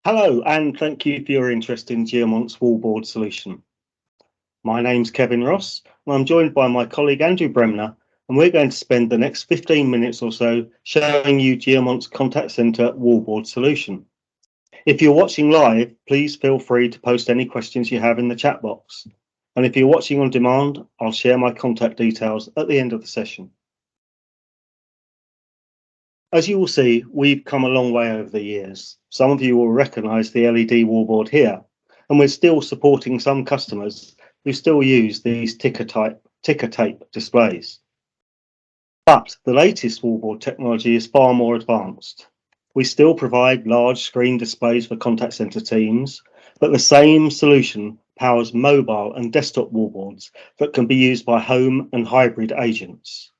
Hello, and thank you for your interest in Geomant's wallboard solution. My name's Kevin Ross, and I'm joined by my colleague Andrew Bremner, and we're going to spend the next 15 minutes or so showing you Geomant's contact centre wallboard solution. If you're watching live, please feel free to post any questions you have in the chat box. And if you're watching on demand, I'll share my contact details at the end of the session. As you will see, we've come a long way over the years. Some of you will recognise the LED wallboard here, and we're still supporting some customers who still use these ticker tape displays. But the latest wallboard technology is far more advanced. We still provide large screen displays for contact centre teams, but the same solution powers mobile and desktop wallboards that can be used by home and hybrid agents.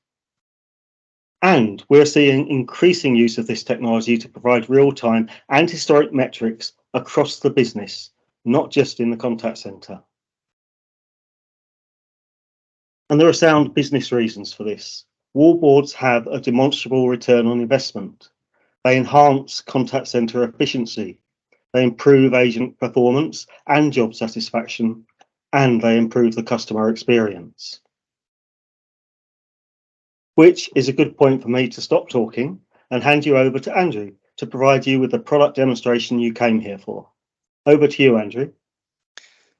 And we're seeing increasing use of this technology to provide real-time and historic metrics across the business, not just in the contact centre. And there are sound business reasons for this. Wallboards have a demonstrable return on investment. They enhance contact centre efficiency. They improve agent performance and job satisfaction, and they improve the customer experience. Which is a good point for me to stop talking and hand you over to Andrew to provide you with the product demonstration you came here for. Over to you, Andrew.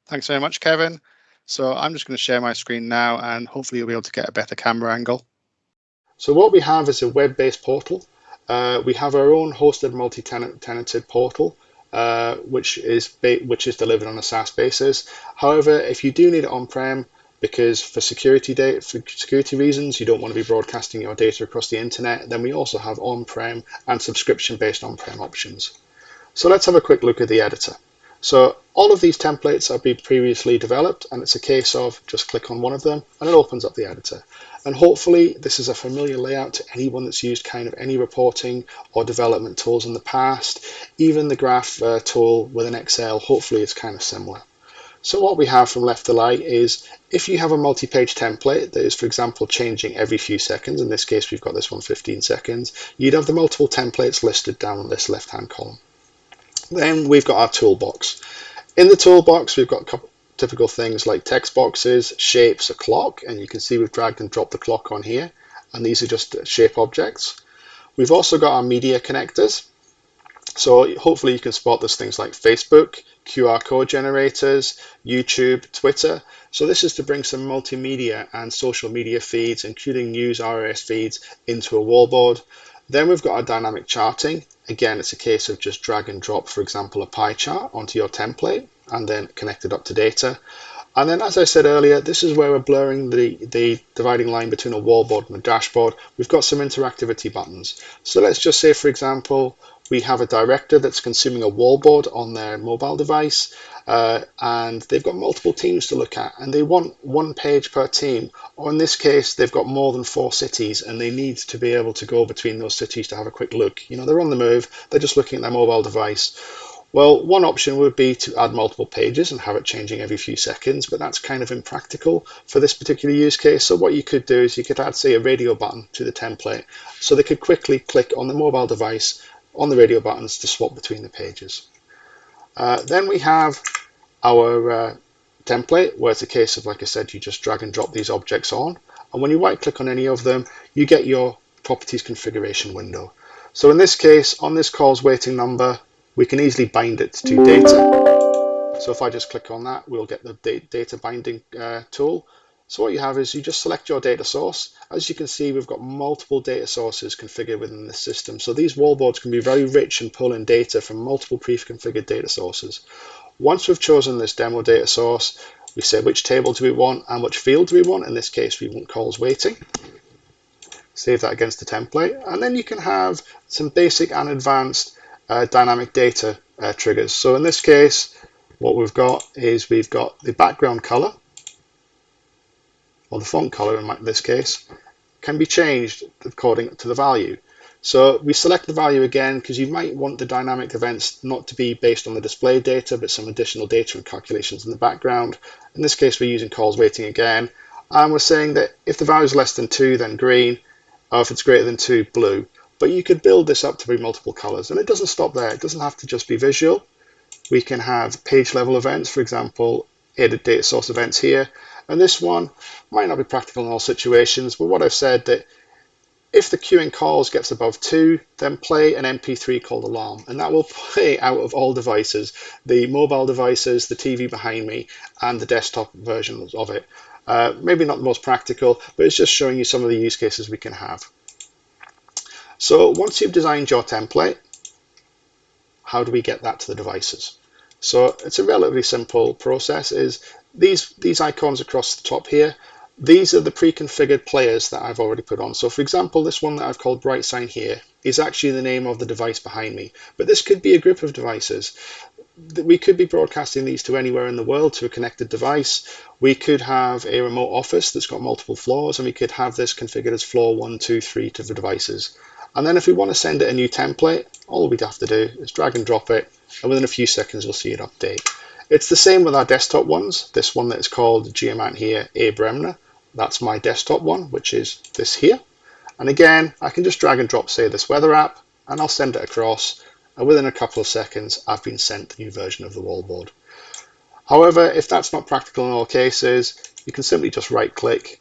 Thanks very much, Kevin. So I'm just going to share my screen now, and hopefully you'll be able to get a better camera angle. So what we have is a web-based portal. We have our own hosted multi-tenanted portal, which is delivered on a SaaS basis. However, if you do need it on-prem, because for security reasons you don't want to be broadcasting your data across the internet, then we also have on-prem and subscription-based on-prem options. So let's have a quick look at the editor. So all of these templates have been previously developed, and it's a case of just click on one of them and it opens up the editor. And hopefully this is a familiar layout to anyone that's used kind of any reporting or development tools in the past. Even the graph tool with an Excel, hopefully it's kind of similar. So what we have from left to right is if you have a multi-page template that is, for example, changing every few seconds, in this case we've got this one 15 seconds, you'd have the multiple templates listed down this left-hand column. Then we've got our toolbox. In the toolbox we've got a couple typical things like text boxes, shapes, a clock, and you can see we've dragged and dropped the clock on here, and these are just shape objects. We've also got our media connectors. So hopefully you can spot there's things like Facebook, QR code generators, YouTube, Twitter. So this is to bring some multimedia and social media feeds, including news RSS feeds, into a wallboard. Then we've got our dynamic charting. Again, it's a case of just drag and drop, for example, a pie chart onto your template and then connect it up to data. And then, as I said earlier, this is where we're blurring the dividing line between a wallboard and a dashboard. We've got some interactivity buttons. So let's just say, for example, we have a director that's consuming a wallboard on their mobile device, and they've got multiple teams to look at, and they want one page per team. Or in this case, they've got more than 4 cities, and they need to be able to go between those cities to have a quick look. You know, they're on the move, they're just looking at their mobile device. Well, one option would be to add multiple pages and have it changing every few seconds, but that's kind of impractical for this particular use case. So what you could do is you could add, say, a radio button to the template, so they could quickly click on the mobile device on the radio buttons to swap between the pages. Then we have our template, where it's a case of, like I said, you just drag and drop these objects on, and when you right click on any of them, you get your properties configuration window. So in this case, on this calls waiting number, we can easily bind it to data. So if I just click on that, we'll get the data binding tool. So what you have is you just select your data source. As you can see, we've got multiple data sources configured within the system. So these wallboards can be very rich and pull in data from multiple pre-configured data sources. Once we've chosen this demo data source, we say which table do we want and which field do we want. In this case, we want calls waiting. Save that against the template. And then you can have some basic and advanced dynamic data triggers. So in this case, what we've got is we've got the background color, or the font color in this case, can be changed according to the value. So we select the value again because you might want the dynamic events not to be based on the display data, but some additional data and calculations in the background. In this case, we're using calls waiting again, and we're saying that if the value is less than 2, then green, or if it's greater than 2, blue. But you could build this up to be multiple colors, and it doesn't stop there. It doesn't have to just be visual. We can have page level events, for example, added data source events here. And this one might not be practical in all situations, but what I've said that if the queuing calls gets above 2, then play an MP3 called Alarm, and that will play out of all devices, the mobile devices, the TV behind me, and the desktop versions of it. Maybe not the most practical, but it's just showing you some of the use cases we can have. So once you've designed your template, how do we get that to the devices? So it's a relatively simple process. Is these icons across the top here, these are the pre-configured players that I've already put on. So for example, this one that I've called Bright Sign here is actually the name of the device behind me, but this could be a group of devices. We could be broadcasting these to anywhere in the world to a connected device. We could have a remote office that's got multiple floors, and we could have this configured as floor 1, 2, 3 to the devices. And then if we want to send it a new template, all we'd have to do is drag and drop it, and within a few seconds we'll see it update. It's the same with our desktop ones. This one that's called Geomant here, A. Bremner. That's my desktop one, which is this here. And again, I can just drag and drop, say, this weather app, and I'll send it across. And within a couple of seconds, I've been sent the new version of the wallboard. However, if that's not practical in all cases, you can simply just right-click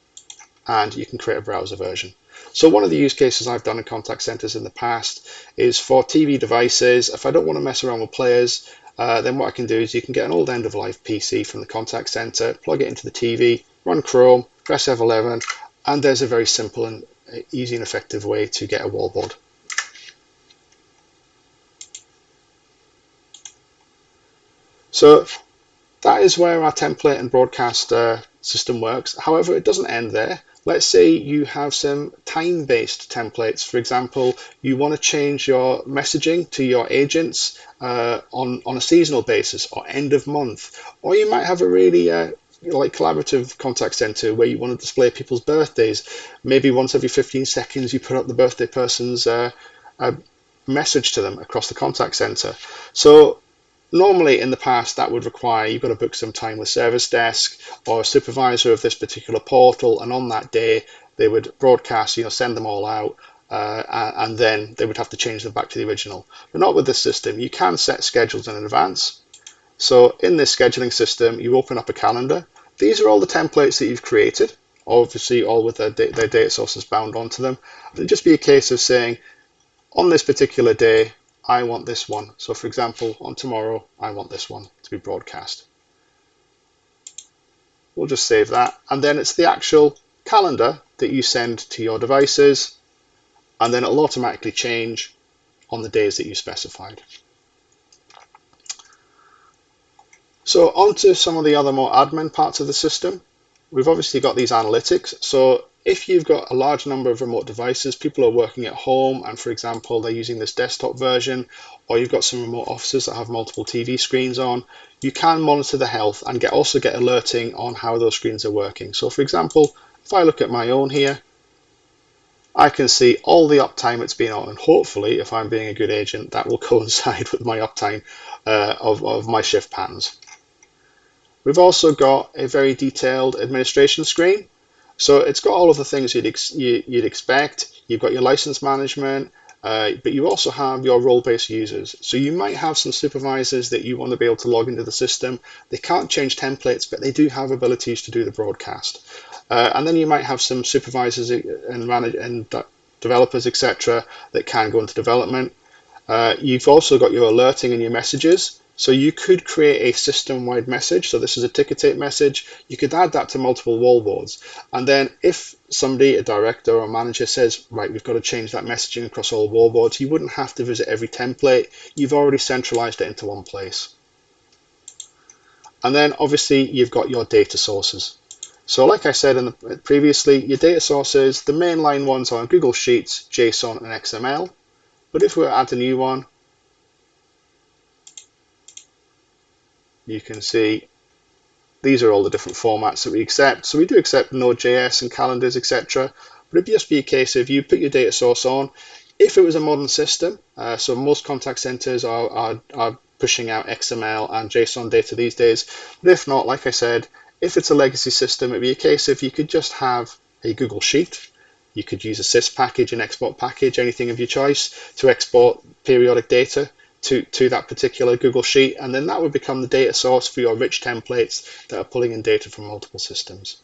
and you can create a browser version. So one of the use cases I've done in contact centers in the past is for TV devices. If I don't want to mess around with players, then what I can do is you can get an old end-of-life PC from the contact center, plug it into the TV, run Chrome, press F11, and there's a very simple and easy and effective way to get a wallboard. So that is where our template and broadcast system works. However, it doesn't end there. Let's say you have some time-based templates. For example, you want to change your messaging to your agents on a seasonal basis or end of month. Or you might have a really like collaborative contact center where you want to display people's birthdays. Maybe once every 15 seconds you put up the birthday person's message to them across the contact center. So normally in the past that would require you've got to book some time with service desk or a supervisor of this particular portal, and on that day they would broadcast, send them all out, and then they would have to change them back to the original. But not with this system. You can set schedules in advance. So in this scheduling system, you open up a calendar. These are all the templates that you've created, obviously all with their data sources bound onto them. It'll just be a case of saying, on this particular day, I want this one. So for example, on tomorrow, I want this one to be broadcast. We'll just save that. And then it's the actual calendar that you send to your devices, and then it'll automatically change on the days that you specified. So on to some of the other more admin parts of the system. We've obviously got these analytics. So if you've got a large number of remote devices, people are working at home, and for example, they're using this desktop version, or you've got some remote offices that have multiple TV screens on, you can monitor the health and also get alerting on how those screens are working. So for example, if I look at my own here, I can see all the uptime it's been on, and hopefully, if I'm being a good agent, that will coincide with my uptime of my shift patterns. We've also got a very detailed administration screen. So it's got all of the things you'd expect. You've got your license management, but you also have your role-based users. So you might have some supervisors that you want to be able to log into the system. They can't change templates, but they do have abilities to do the broadcast. And then you might have some supervisors and developers, etc., that can go into development. You've also got your alerting and your messages. So you could create a system-wide message. So this is a ticker tape message. You could add that to multiple wallboards. And then if somebody, a director or a manager says, right, we've got to change that messaging across all wallboards, you wouldn't have to visit every template. You've already centralized it into one place. And then obviously you've got your data sources. So like I said previously, your data sources, the mainline ones are Google Sheets, JSON, and XML. But if we add a new one, you can see these are all the different formats that we accept. So we do accept Node.js and calendars, etc. But it'd just be a case of you put your data source on. If it was a modern system, so most contact centers are pushing out XML and JSON data these days. But if not, like I said, if it's a legacy system, it'd be a case of you could just have a Google Sheet. You could use a sys package, an export package, anything of your choice to export periodic data to that particular Google Sheet, and then that would become the data source for your rich templates that are pulling in data from multiple systems.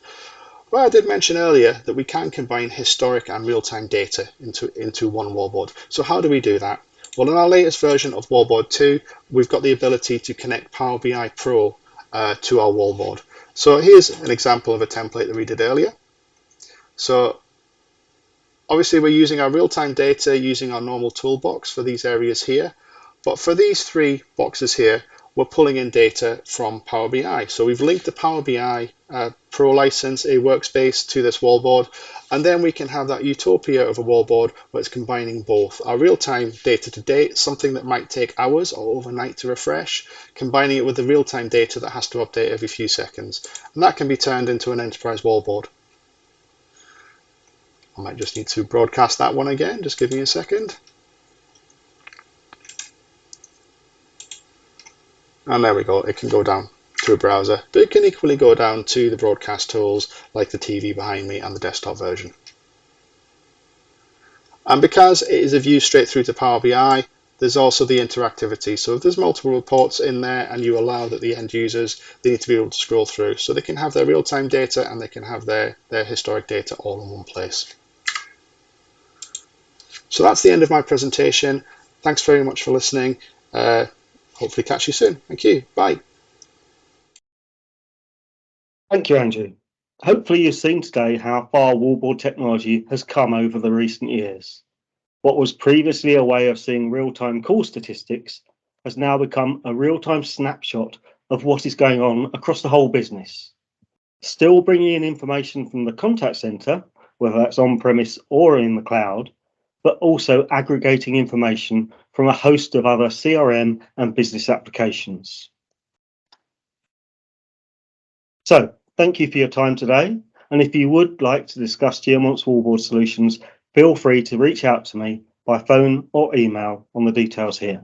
Well, I did mention earlier that we can combine historic and real-time data into one wallboard. So how do we do that? Well, in our latest version of Wallboard 2, we've got the ability to connect Power BI Pro to our wallboard. So here's an example of a template that we did earlier. So obviously we're using our real-time data using our normal toolbox for these areas here. But for these three boxes here, we're pulling in data from Power BI. So we've linked the Power BI Pro license, a workspace, to this wallboard, and then we can have that utopia of a wallboard where it's combining both our real-time data to date, something that might take hours or overnight to refresh, combining it with the real-time data that has to update every few seconds. And that can be turned into an enterprise wallboard. I might just need to broadcast that one again, just give me a second. And there we go, it can go down to a browser, but it can equally go down to the broadcast tools like the TV behind me and the desktop version. And because it is a view straight through to Power BI, there's also the interactivity. So if there's multiple reports in there and you allow that the end users, they need to be able to scroll through. So they can have their real-time data and they can have their historic data all in one place. So that's the end of my presentation. Thanks very much for listening. Hopefully catch you soon. Thank you. Bye. Thank you, Andrew. Hopefully you've seen today how far wallboard technology has come over the recent years. What was previously a way of seeing real-time call statistics has now become a real-time snapshot of what is going on across the whole business. Still bringing in information from the contact center, whether that's on-premise or in the cloud, but also aggregating information from a host of other CRM and business applications. So, thank you for your time today. And if you would like to discuss Geomant's wallboard solutions, feel free to reach out to me by phone or email on the details here.